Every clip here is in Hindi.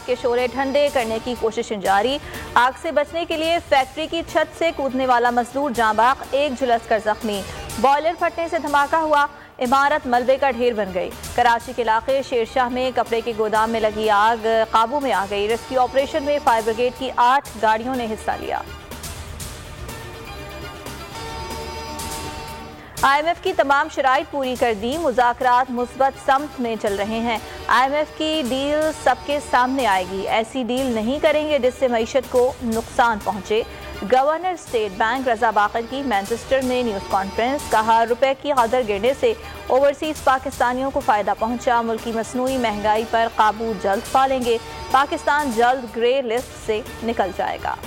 के शोरे ठंडे करने की कोशिशें जारी। आग से बचने के लिए फैक्ट्री की छत से कूदने वाला मजदूर जांबाग, एक झुलसकर जख्मी। बॉयलर फटने से धमाका हुआ, इमारत मलबे का ढेर बन गई। कराची के इलाके शेरशाह में कपड़े के गोदाम में लगी आग काबू में आ गई। रेस्क्यू ऑपरेशन में फायर ब्रिगेड की 8 गाड़ियों ने हिस्सा लिया। IMF की तमाम शराइत पूरी कर दी, मुज़ाकरात मुस्बत समत में चल रहे हैं। IMF की डील सबके सामने आएगी, ऐसी डील नहीं करेंगे जिससे मईशत को नुकसान पहुंचे। गवर्नर स्टेट बैंक रजा बाकर की मैनचेस्टर में न्यूज़ कॉन्फ्रेंस, कहा रुपए की कदर गिरने से ओवरसीज पाकिस्तानियों को फ़ायदा पहुंचा। मुल्की मसनूई महंगाई पर काबू जल्द पा लेंगे, पाकिस्तान जल्द ग्रे लिस्ट से निकल जाएगा।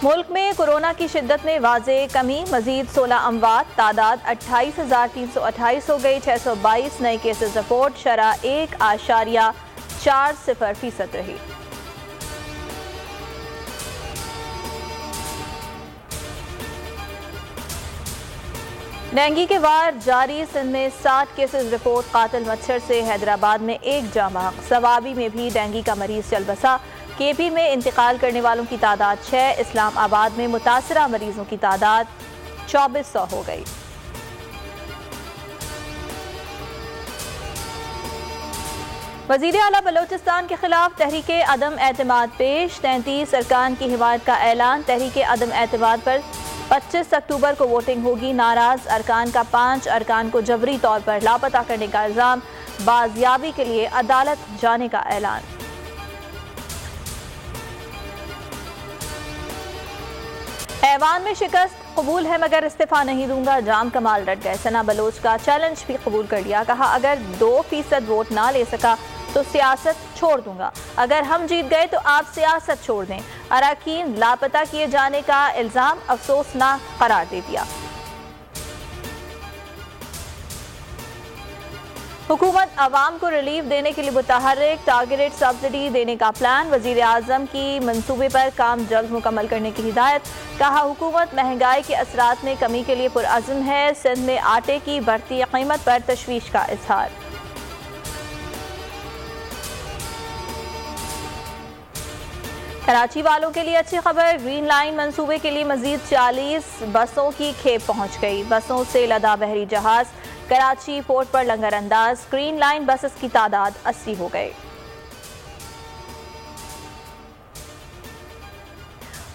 मुल्क में कोरोना की शिद्दत में वाज़े कमी, मजीद 16 अमवात, तादाद 28,328 हो गई। 622 नए केसेस रिपोर्ट, शरह 1.40% रही। डेंगू के वार जारी, सिंध में 60 केसेस रिपोर्ट। कातिल मच्छर से हैदराबाद में 1 जांबाग। सवाबी में भी डेंगू का मरीज चल बसा। KP में इंतकाल करने वालों की तादाद 6। इस्लामाबाद में मुतासरा मरीजों की तादाद 2400 हो गई। वज़ीर आला बलोचिस्तान के खिलाफ तहरीके अदम एतमाद पेश, 33 अरकान की हिमायत का ऐलान। तहरीके अदम एतमाद पर 25 अक्टूबर को वोटिंग होगी। नाराज अरकान का 5 अरकान को जबरी तौर पर लापता करने का इल्जाम, बाजियाबी के लिए अदालत जाने का ऐलान। ऐवान में शिकस्त कबूल है मगर इस्तीफा नहीं दूंगा, जाम कमाल रट गए। सना बलोच का चैलेंज भी कबूल कर लिया, कहा अगर 2% वोट ना ले सका तो सियासत छोड़ दूंगा, अगर हम जीत गए तो आप सियासत छोड़ दें। अरकान लापता किए जाने का इल्जाम अफसोसनाक करार दे दिया। हुकूमत अवाम को रिलीफ देने के लिए मुतहर्रिक, टारगेटेड सब्सिडी देने का प्लान। वजीर आजम की मंसूबे पर काम जल्द मुकम्मल करने की हिदायत, कहा हुकूमत महंगाई के असरात में कमी के लिए पुरअज़्म है। सिंध में आटे की बढ़ती कीमत पर तशवीश का इजहार। कराची वालों के लिए अच्छी खबर, ग्रीन लाइन मंसूबे के लिए मजीद 40 बसों की खेप पहुंच गई। बसों से लदा बहरी जहाज कराची पोर्ट पर लंगर अंदाज। ग्रीन लाइन बसेस की तादाद 80 हो गए।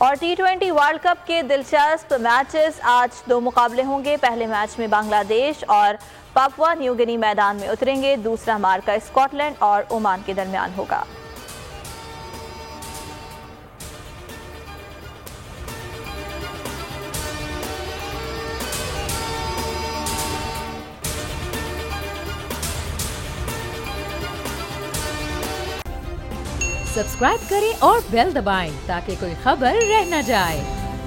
और T20 वर्ल्ड कप के दिलचस्प मैचेस, आज 2 मुकाबले होंगे। पहले मैच में बांग्लादेश और पापुआ न्यू गिनी मैदान में उतरेंगे। दूसरा मार्का स्कॉटलैंड और ओमान के दरमियान होगा। सब्सक्राइब करें और बेल दबाएं ताकि कोई खबर रह न जाए।